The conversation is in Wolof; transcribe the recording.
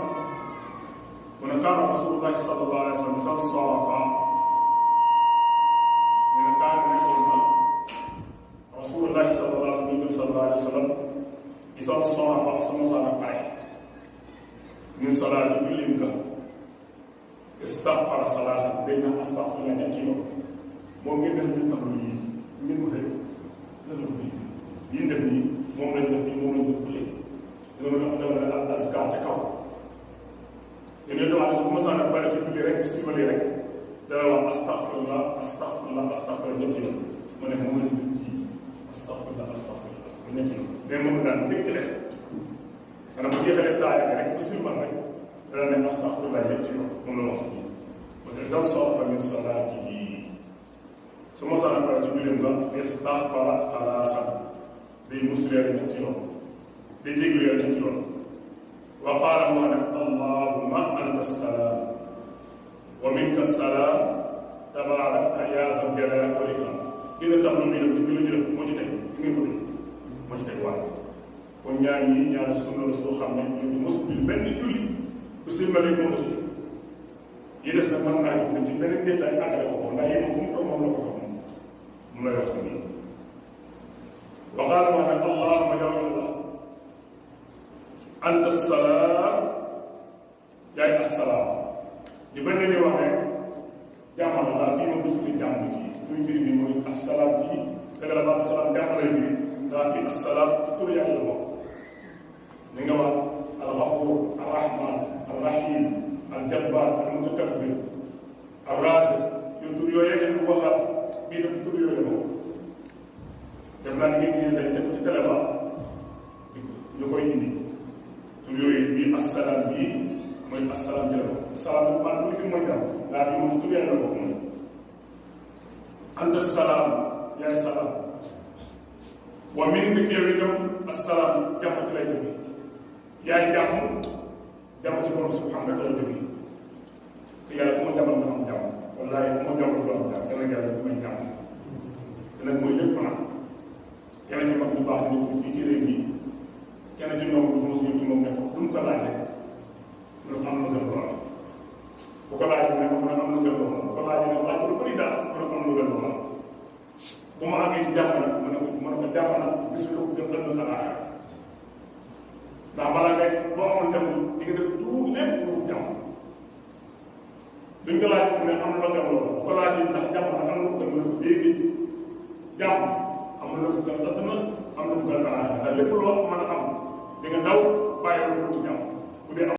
mu ne kaana rasulullahi sallallahu alayhi wa sallam sa sarafa ñu ne kaana nekkoon na rasulullahi sallallahu alayhi wa sallam isa sarafa sama sana pare min salaati jullim ka istaghfara salaasa day na astaghfirullah ñetti yoon moom ngeen def ñu tam lu yi ngeen ko def lan la ko yi def nii moom lañ def nii moom lañ def fële loolu dama ne al azkar ca kaw dañuy doon su ma sànni pare ci julli rek si wali rek dana wax astaghfirullah astaghfirullah astaghfirullah ñetti yoon ma ne moom lañ def ci astaghfirullah astaghfirullah ñetti yoon mais moom daan dëkk def maanaam bu jeexalee taaya rek bu silman rek dana ne astaghfirullah ñetti yoon moom la wax si biir parce que iza sarafa min salaatihi su ma sànni pare ci julli nga istaghfara salaasan day musleer ñetti yoon day jéglu yàlla ñetti yoon wa qaala mu ne allahumma anta salaam wa minka salaam tabaarakta yaa zal jalaali wal ikraam gën a tablu bi nag gis nga lu ñu def moo ci teg gis ngeen ko dégg moo ci teg waaye kon ñaan yi ñaan sunna la soo xam ne ñu ngi mos bi benn julli ku silmale moo ko ci teg yi des nag mën naa yóbbu ci beneen détail àggale ko ko ndax yi moom fu mu toog moom la ko ko mu lay wax sa nii wa qaala mu ne allahumma yow yàlla anta salaam yaay assalaam ñu bañ nañu wax ne jàmm la daal fii moom du fi jàmm bi fii luy firi bi mooy assalaam fii dëgg la ba assalaam jàmm lay firi daa fi assalaam tur yàlla la bokk ni nga wax alxafuur arrahman arrahim aljabbar almutakabbir arraasiq yow tur yooyu yëpp wala bii tam tur yooyu la bokk def naa ni ngeen gisee say teg ci télé ba ñu koy indi tur yooyu bii assalaam bii mooy assalaam jëla ko salaam man lu fi mooy daal daa fi moom tur yàlla bokk mooy anta salaam yaay salaam wa min nga ci yow itam assalaam jàmm ci lay jóge yaay jàmm ci borom subhanahu lay jóge te yàlla bu ma jàmmal nga am jàmm wallaahi bu ma jàmmal nga am jàmm dana yàlla bu may jàmm te nag mooy lépp nag kenn ci mag bu baax ni ko fii ci réew mi kenn ci ñoom dafa mos ñëw ci moom ne ko du mu ko laaj rek mu ne ko am na gën lool bu ko laajee ne ko mu ne am na gën lool bu ko laajee ne laaj bu bëri daal mu ne ko am na gën lool bu ma àggee ci jàmm nag mu ne ko jàmm nag bisu ko gën ëllëg alaaka ndax balaa ngay boo amoon dem di nga def tout lépp pour jàmm duñ ko laaj mu ne am na gën lool bu ko laajee ndax jàmm nag am na ko gën mu ne ko déedéet jàmm am na ko gën ëllëg am na ko gën alaaka ndax lépp loo mën a am di nga daw bàyyi ko ci jàmm bu dee